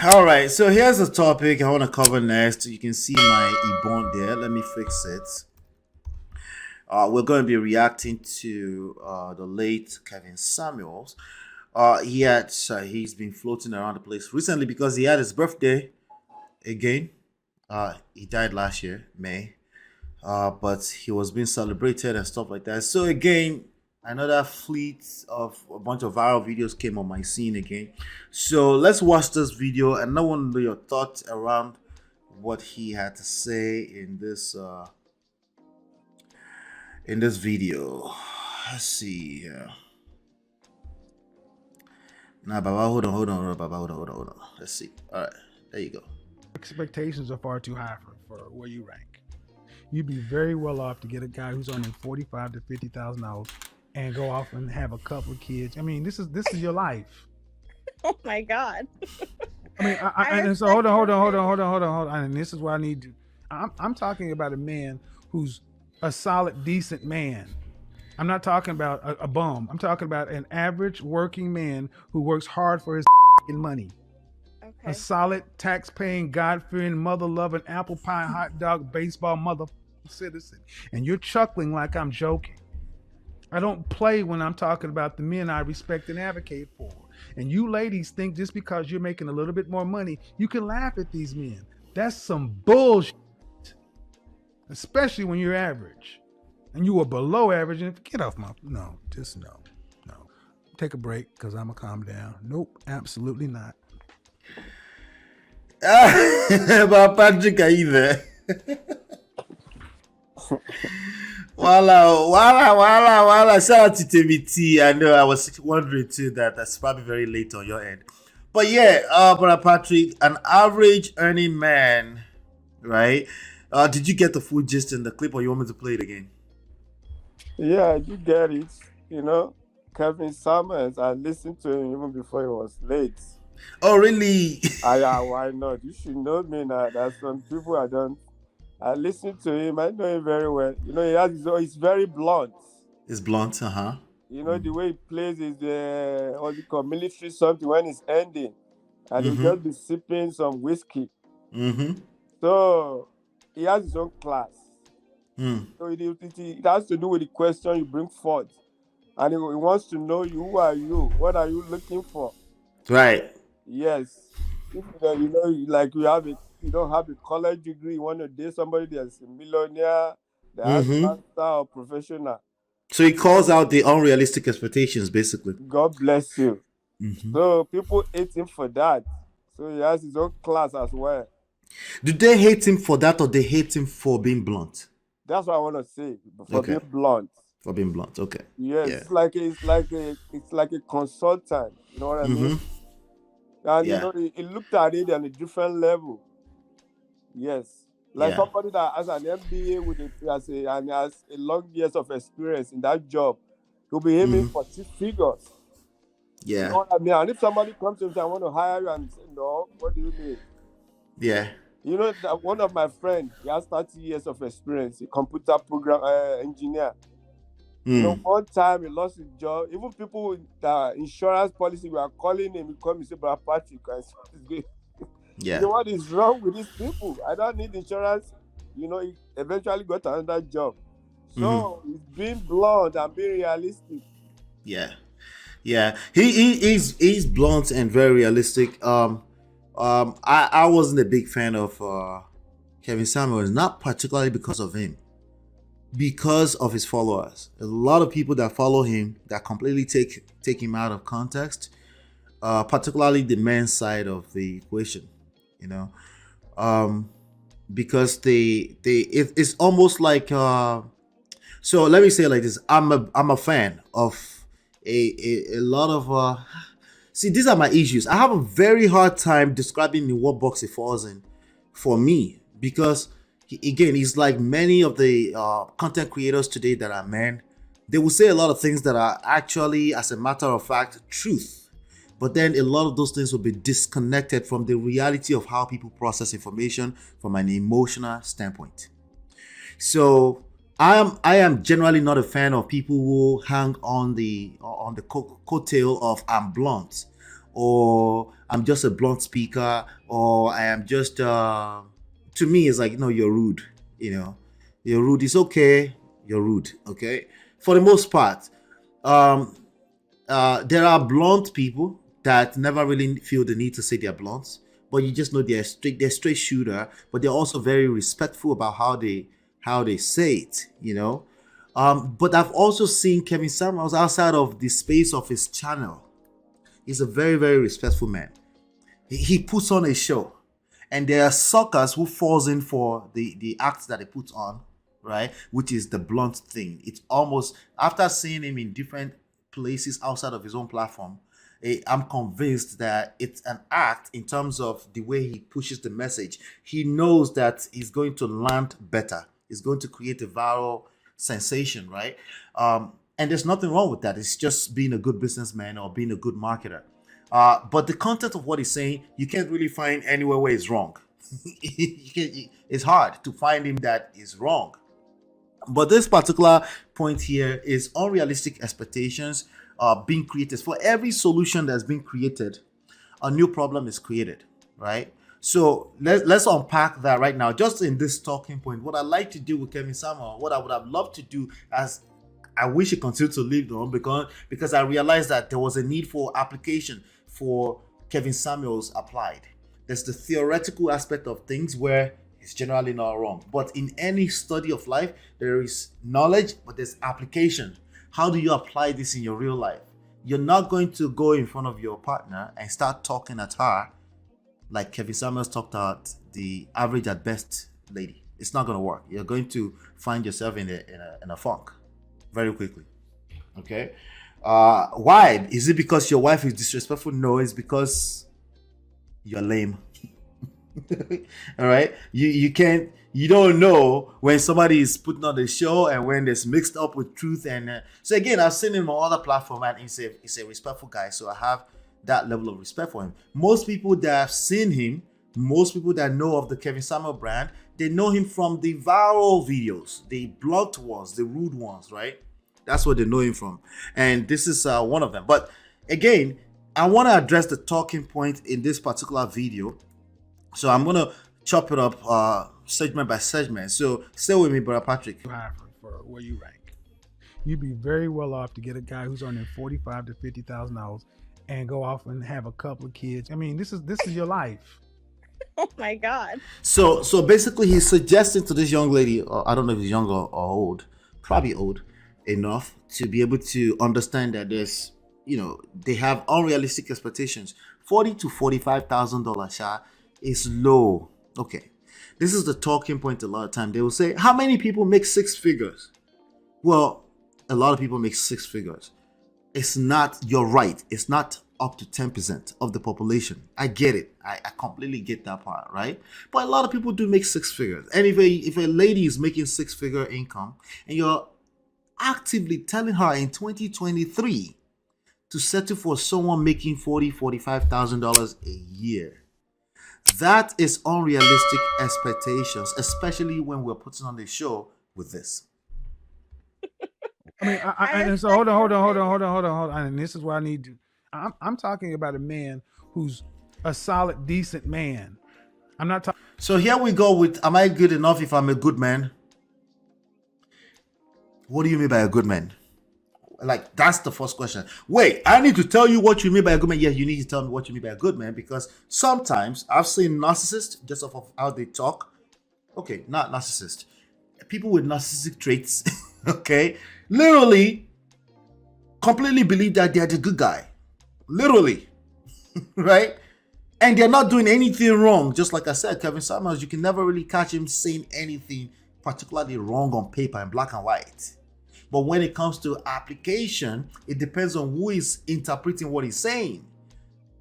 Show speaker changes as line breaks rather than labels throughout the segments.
All right, so here's the topic I want to cover next. You can see my ebon there. Let me fix it. We're going to be reacting to the late Kevin Samuels. He's been floating around the place recently because he had his birthday again. He died last year, May. But he was being celebrated and stuff like that. So again, another fleet of a bunch of viral videos came on my scene again. So let's watch this video, and I want to know your thoughts around what he had to say in this video. Let's see here. Nah, Baba, hold on, Baba, hold on. Let's see. All right, there you go.
Expectations are far too high for where you rank. You'd be very well off to get a guy who's earning $45,000 to $50,000 and go off and have a couple of kids. I mean, this is your life.
Oh my God.
I mean, and so hold on. And this is why I need to. I'm talking about a man who's a solid, decent man. I'm not talking about a bum. I'm talking about an average working man who works hard for his money.
Okay.
A solid, tax-paying, God-fearing, mother-loving, apple pie, hot dog, baseball mother citizen. And you're chuckling like I'm joking. I don't play when I'm talking about the men I respect and advocate for. And you ladies think just because you're making a little bit more money, you can laugh at these men. That's some bullshit. Especially when you're average. And you are below average. And get off my... No. Take a break because I'm going to calm down. Nope, absolutely not.
But Patrick, are you there? Voila. Shout out to TBT. I know I was wondering too that that's probably very late on your end. But yeah, Brother Patrick, an average earning man, right? Did you get the full gist in the clip, or you want me to play it again?
Yeah, you get it. You know, Kevin Samuels, I listened to him even before he was late.
Oh, really?
Yeah, why not? You should know me now. There's some people I don't. I listen to him. I know him very well. You know, he's very blunt.
It's blunt,
You know, the way he plays is what you call military something when it's ending. And he'll just be sipping some whiskey. So he has his own class. So it has to do with the question you bring forth. And he wants to know you. Who are you? What are you looking for?
Right.
Yes. If like you don't have a college degree, you want to date somebody that's a millionaire, that has a master or professional.
So he calls out the unrealistic expectations, basically.
God bless you. So people hate him for that. So he has his own class as well.
Do they hate him for that, or they hate him for being blunt?
That's what I want to say. For being blunt.
For being blunt, okay.
Yes, yeah. It's like a consultant. You know what I mean? And you know, he looked at it on a different level. Yes. Like somebody that has an MBA and has a long years of experience in that job, he'll be aiming for 6 figures.
Yeah.
You know what I mean? And if somebody comes to him and says, I want to hire you, and say, no, what do you mean? Yeah. You know, one of my friends, he has 30 years of experience, a computer program engineer. You know, one time he lost his job. Even people with insurance policy were calling him. He called me and said, Brother Patrick, you know what is wrong with these people? I don't need insurance. You know, he eventually got another job. So he's being blunt and being realistic.
Yeah. He's blunt and very realistic. I wasn't a big fan of Kevin Samuels, not particularly because of him. Because of his followers. A lot of people that follow him that completely take him out of context, particularly the men's side of the equation, you know, because it's almost like so let me say it like this. I'm a fan of a lot of see, these are my issues. I have a very hard time describing in what box it falls in for me, because he's like many of the content creators today that are men. They will say a lot of things that are actually, as a matter of fact, truth. But then a lot of those things will be disconnected from the reality of how people process information from an emotional standpoint. So I am generally not a fan of people who hang on the coattail of I'm blunt, or I'm just a blunt speaker, or I am just to me it's like, no, you're rude. You're rude. It's okay. You're rude. Okay. For the most part, there are blunt people that never really feel the need to say they're blunt, but you just know they're straight shooter, but they're also very respectful about how they say it. But I've also seen Kevin Samuels outside of the space of his channel. He's a very, very respectful man. He puts on a show, and there are suckers who falls in for the act that he puts on, right? Which is the blunt thing. It's almost, after seeing him in different places outside of his own platform, I'm convinced that it's an act in terms of the way he pushes the message. He knows that he's going to land better. He's going to create a viral sensation, right? And there's nothing wrong with that. It's just being a good businessman or being a good marketer. But the content of what he's saying, you can't really find anywhere where it's wrong. It's hard to find him that is wrong. But this particular point here is unrealistic expectations being created. For every solution that's been created, a new problem is created, right? So let's unpack that right now. Just in this talking point, what I like to do with Kevin Samuel, what I would have loved to do, as I wish he continued to live on, because I realized that there was a need for application for Kevin Samuels applied. There's the theoretical aspect of things where it's generally not wrong. But in any study of life, there is knowledge, but there's application. How do you apply this in your real life? You're not going to go in front of your partner and start talking at her like Kevin Samuels talked at the average at best lady. It's not going to work. You're going to find yourself in a funk very quickly. Okay? Why? Is it because your wife is disrespectful? No, it's because you're lame. All right, you don't know when somebody is putting on the show and when it's mixed up with truth. And so again, I've seen him on other platform, and he's a respectful guy, so I have that level of respect for him. Most people that have seen him, most people that know of the Kevin Samuel brand, they know him from the viral videos, the blunt ones, the rude ones, right? That's what they know him from, and this is one of them. But again, I want to address the talking point in this particular video. So I'm going to chop it up segment by segment. So stay with me, Brother Patrick.
For where you rank, you'd be very well off to get a guy who's earning $45,000 to $50,000 and go off and have a couple of kids. I mean, this is your life.
Oh my God. So
basically, he's suggesting to this young lady, or I don't know if he's young or old, probably old enough to be able to understand that there's, they have unrealistic expectations. $40,000 to $45,000 is low. Okay, this is the talking point a lot of time. They will say, how many people make six figures? Well, a lot of people make six figures. It's not, you're right, it's not up to 10% of the population. I get it. I completely get that part, right? But a lot of people do make six figures. And if a lady is making six-figure income and you're actively telling her in 2023 to settle for someone making $40,000, $45,000 a year, that is unrealistic expectations, especially when we're putting on the show with this.
I mean, and so hold on. And this is what I need to. I'm talking about a man who's a solid, decent man. I'm not talking.
So here we go with, am I good enough if I'm a good man? What do you mean by a good man? Like, that's the first question. Wait, I need to tell you what you mean by a good man. Yeah, you need to tell me what you mean by a good man, because sometimes I've seen narcissists, just off of how they talk. Okay, not narcissist. People with narcissistic traits, okay, literally completely believe that they're the good guy. Literally, right? And they're not doing anything wrong. Just like I said, Kevin Samuels, you can never really catch him saying anything particularly wrong on paper in black and white. But when it comes to application, it depends on who is interpreting what he's saying.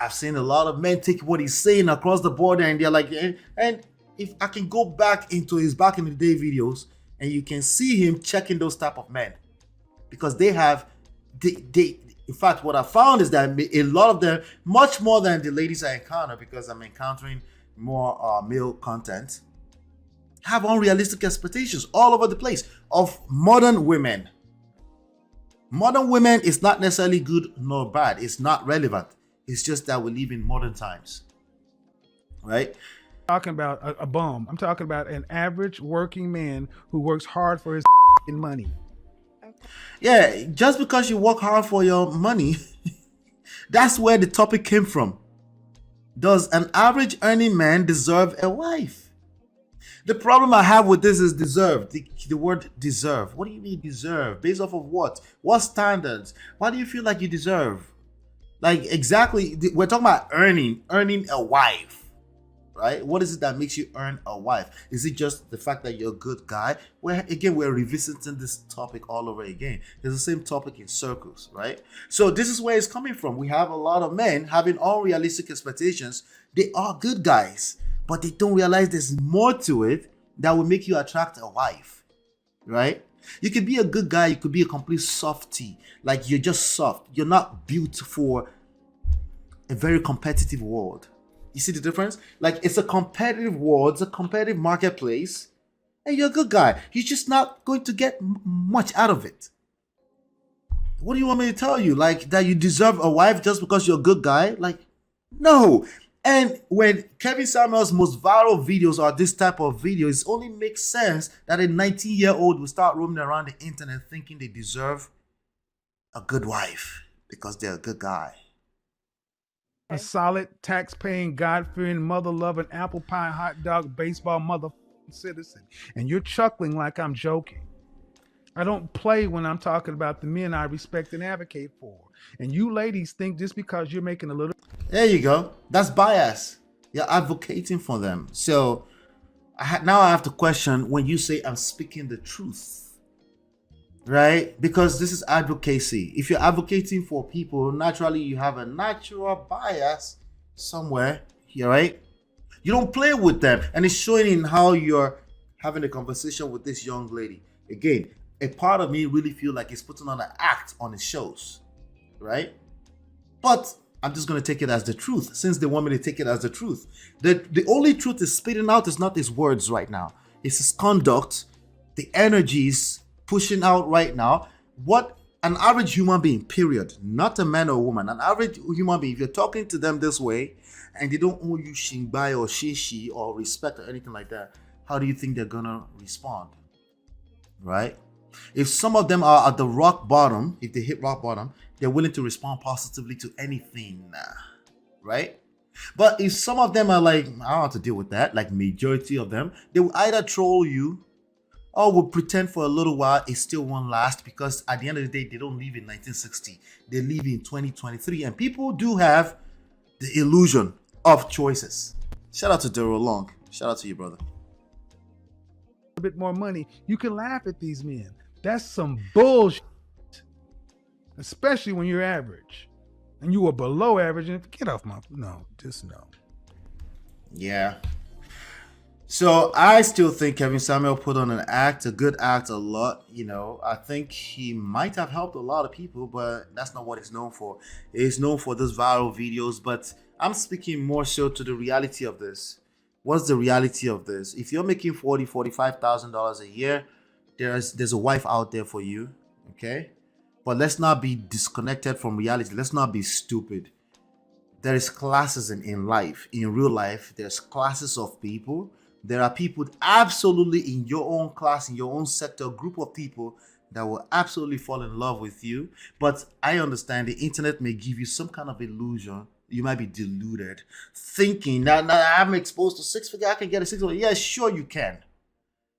I've seen a lot of men take what he's saying across the board and they're like, and if I can go back into his back in the day videos, and you can see him checking those type of men, because they have, in fact, what I found is that a lot of them, much more than the ladies I encounter, because I'm encountering more male content, have unrealistic expectations all over the place of modern women. Modern women is not necessarily good nor bad. It's not relevant. It's just that we live in modern times, right?
Talking about a bum. I'm talking about an average working man who works hard for his money.
Yeah, just because you work hard for your money, that's where the topic came from. Does an average earning man deserve a wife? The problem I have with this is deserve. The word deserve. What do you mean deserve? Based off of what? What standards? Why do you feel like you deserve? Like exactly, we're talking about earning a wife. Right? What is it that makes you earn a wife? Is it just the fact that you're a good guy? We're revisiting this topic all over again. It's the same topic in circles, right? So this is where it's coming from. We have a lot of men having unrealistic expectations. They are good guys, but they don't realize there's more to it that will make you attract a wife, right? You could be a good guy. You could be a complete softie. Like you're just soft. You're not built for a very competitive world. You see the difference? Like it's a competitive world, it's a competitive marketplace, and you're a good guy. You're just not going to get much out of it. What do you want me to tell you? Like that you deserve a wife just because you're a good guy? Like, no. And when Kevin Samuel's most viral videos are this type of videos, it only makes sense that a 19-year-old will start roaming around the internet thinking they deserve a good wife because they're a good guy.
A solid, tax-paying, God-fearing, mother-loving, apple pie, hot dog, baseball mother citizen. And you're chuckling like I'm joking. I don't play when I'm talking about the men I respect and advocate for. And you ladies think just because you're making a little...
There you go. That's bias. You're advocating for them. So now I have to question when you say I'm speaking the truth. Right? Because this is advocacy. If you're advocating for people, naturally you have a natural bias somewhere here, right? You don't play with them. And it's showing in how you're having a conversation with this young lady. Again, a part of me really feel like it's putting on an act on his shows, right? But I'm just going to take it as the truth since they want me to take it as the truth. The only truth is spitting out is not his words right now. It's his conduct, the energies pushing out right now. What an average human being, period, not a man or a woman, an average human being, if you're talking to them this way and they don't owe you shingbai or shishi or respect or anything like that, how do you think they're gonna respond? Right? If some of them are at the rock bottom, if they hit rock bottom, they're willing to respond positively to anything, right? But if some of them are like, I don't have to deal with that, like majority of them, they will either troll you or will pretend for a little while it still won't last, because at the end of the day, they don't live in 1960. They live in 2023. And people do have the illusion of choices. Shout out to Daryl Long. Shout out to you, brother.
A bit more money. You can laugh at these men. That's some bullshit. Especially when you're average. And you are below average. And get off my... No, just no.
Yeah. So I still think Kevin Samuel put on an act, a good act, a lot. You know, I think he might have helped a lot of people, but that's not what he's known for. He's known for those viral videos, but I'm speaking more so to the reality of this. What's the reality of this? If you're making $45,000 a year, there's a wife out there for you, okay? But let's not be disconnected from reality. Let's not be stupid. There is classes in life, in real life. There's classes of people. There are people absolutely in your own class, in your own sector, group of people that will absolutely fall in love with you. But I understand the internet may give you some kind of illusion. You might be deluded, thinking that I'm exposed to six figure, I can get a six figure. Yeah, sure you can.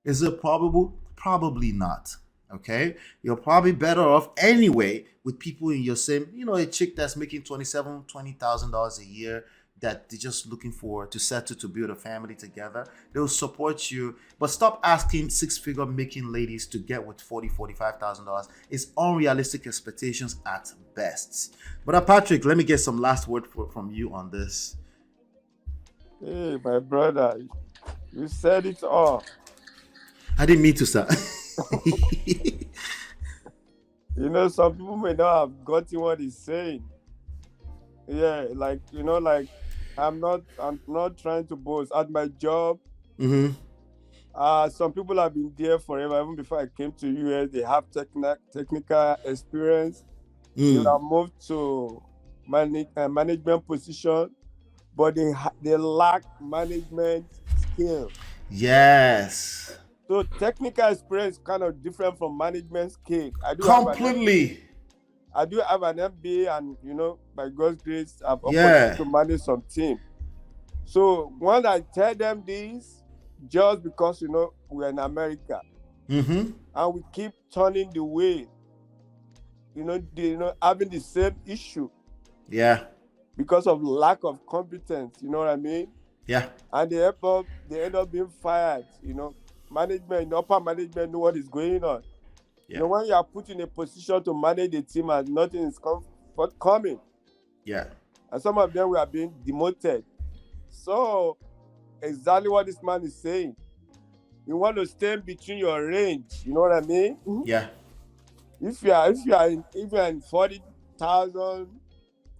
Is it probable? Probably not. Okay, you're probably better off anyway with people in your same, a chick that's making $20,000 a year, that they're just looking for to settle, to build a family together. They'll support you, but stop asking six-figure making ladies to get with $45,000. It's unrealistic expectations at best. But Patrick, let me get some last word from you on this.
Hey, my brother, you said it all.
I didn't mean to, sir.
Some people may not have gotten what he's saying. Yeah, I'm not trying to boast. At my job, some people have been there forever. Even before I came to US, they have technical experience. They have moved to management position, but they lack management skill.
Yes.
So technical experience kind of different from management skill.
Completely.
I do have an MBA, and by God's grace, I've opportunity to manage some team. So when I tell them this, just because we're in America, and we keep turning the way, having the same issue.
Yeah.
Because of lack of competence, you know what I mean?
Yeah.
And they end up being fired. Management, upper management know what is going on. Yeah. When you are put in a position to manage the team and nothing is coming.
Yeah.
And some of them were being demoted. So exactly what this man is saying. You want to stay between your range. You know what I mean?
Yeah.
If you are in 40,000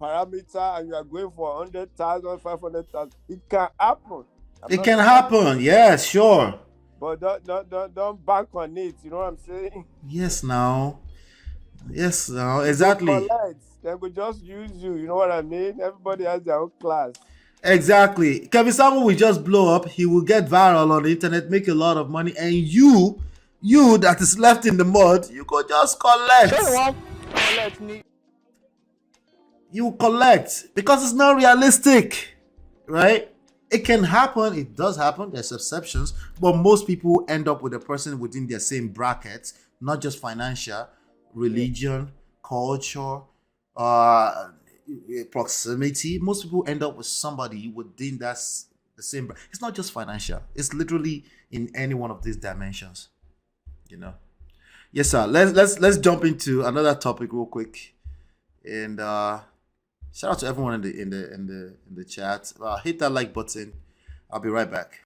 parameter and you are going for 100,000, 500,000, it can happen.
It can happen. Yeah, sure.
But don't bank on it. You know what I'm saying?
Yes, now. Exactly.
They will just use you. You know what I mean? Everybody has their own class.
Exactly. Kevin Samuel will just blow up. He will get viral on the internet, make a lot of money, and you that is left in the mud, you could just collect. You collect because it's not realistic, right? It can happen. It does happen. There's exceptions, but most people end up with a person within their same brackets, not just financial, religion, culture, proximity. Most people end up with somebody within the same. It's not just financial. It's literally in any one of these dimensions. Yes, sir. Let's jump into another topic real quick, and shout out to everyone in the chat. Hit that like button. I'll be right back.